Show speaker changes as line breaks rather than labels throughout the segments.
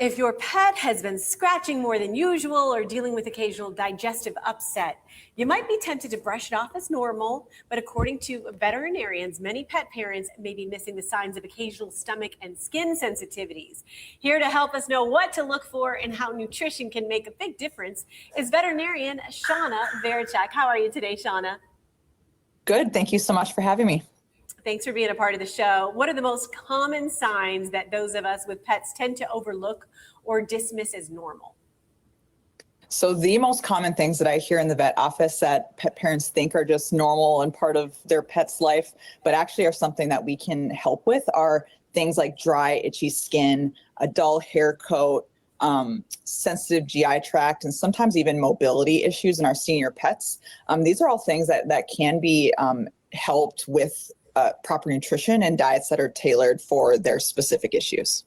If your pet has been scratching more than usual or dealing with occasional digestive upset, you might be tempted to brush it off as normal, but according to veterinarians, many pet parents may be missing the signs of occasional stomach and skin sensitivities. Here to help us know what to look for and how nutrition can make a big difference is veterinarian Shauna Verichak. How are you today, Shauna?
Good. Thank you so much for having me.
Thanks for being a part of the show. What are the most common signs that those of us with pets tend to overlook or dismiss as normal?
So the most common things that I hear in the vet office that pet parents think are just normal and part of their pet's life, but actually are something that we can help with are things like dry, itchy skin, a dull hair coat, sensitive GI tract, and sometimes even mobility issues in our senior pets. These are all things that can be helped with proper nutrition and diets that are tailored for their specific issues.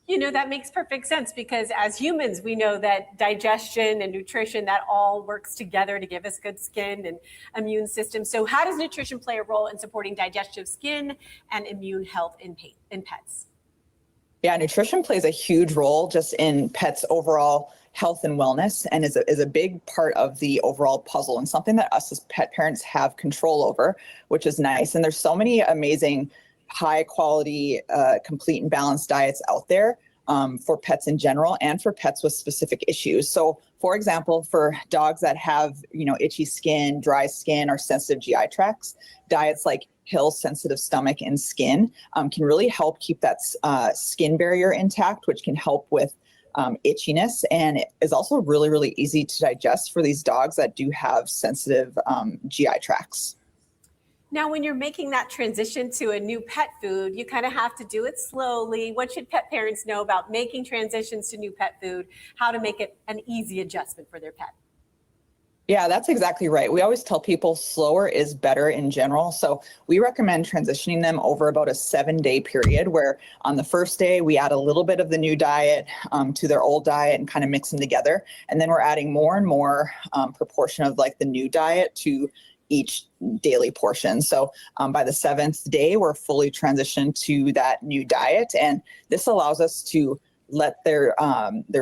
You know, that makes perfect sense because as humans, we know that digestion and nutrition, that all works together to give us good skin and immune system. So how does nutrition play a role in supporting digestive skin and immune health in pets?
Yeah, nutrition plays a huge role just in pets' overall health and wellness and is a big part of the overall puzzle and something that us as pet parents have control over, which is nice. And there's so many amazing, high quality, complete and balanced diets out there for pets in general and for pets with specific issues. So for example, for dogs that have, itchy skin, dry skin, or sensitive GI tracts, diets like Hill's sensitive stomach and skin can really help keep that skin barrier intact, which can help with itchiness, and it is also really, really easy to digest for these dogs that do have sensitive GI tracts.
Now, when you're making that transition to a new pet food, you kind of have to do it slowly. What should pet parents know about making transitions to new pet food, how to make it an easy adjustment for their pet?
Yeah, that's exactly right. We always tell people slower is better in general. So we recommend transitioning them over about a 7-day period where on the first day we add a little bit of the new diet to their old diet and kind of mix them together. And then we're adding more and more proportion of like the new diet to each daily portion. So by the 7th day, we're fully transitioned to that new diet. And this allows us to let their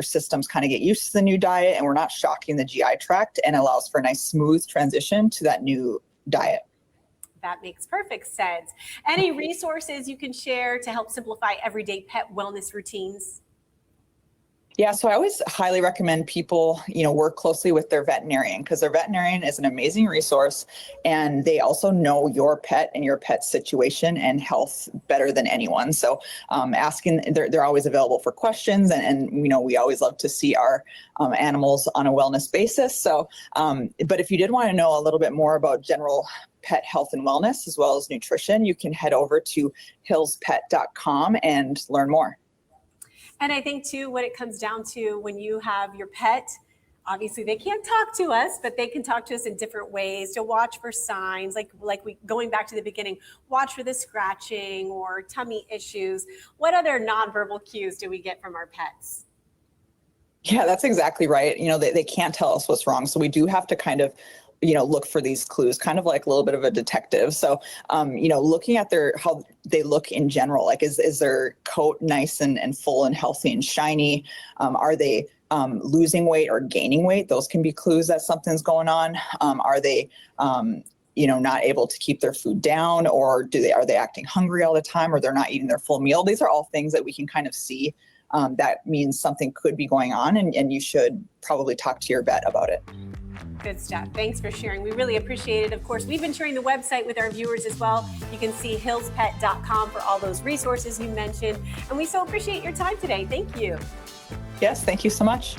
systems kind of get used to the new diet, and we're not shocking the GI tract, and allows for a nice smooth transition to that new diet.
That makes perfect sense. Any resources you can share to help simplify everyday pet wellness routines?
Yeah, so I always highly recommend people, work closely with their veterinarian because their veterinarian is an amazing resource and they also know your pet and your pet's situation and health better than anyone. So they're always available for questions and we always love to see our animals on a wellness basis. So, but if you did want to know a little bit more about general pet health and wellness as well as nutrition, you can head over to hillspet.com and learn more.
And I think too, what it comes down to when you have your pet, obviously they can't talk to us, but they can talk to us in different ways to watch for signs, going back to the beginning, watch for the scratching or tummy issues. What other nonverbal cues do we get from our pets?
Yeah, that's exactly right. They can't tell us what's wrong. So we do have to kind of look for these clues, kind of like a little bit of a detective. So, looking at how they look in general, like is their coat nice and full and healthy and shiny? Are they losing weight or gaining weight? Those can be clues that something's going on. Are they, not able to keep their food down, or are they acting hungry all the time, or they're not eating their full meal? These are all things that we can kind of see. That means something could be going on, and you should probably talk to your vet about it.
Good stuff. Thanks for sharing. We really appreciate it. Of course, we've been sharing the website with our viewers as well. You can see hillspet.com for all those resources you mentioned. And we so appreciate your time today. Thank you.
Yes, thank you so much.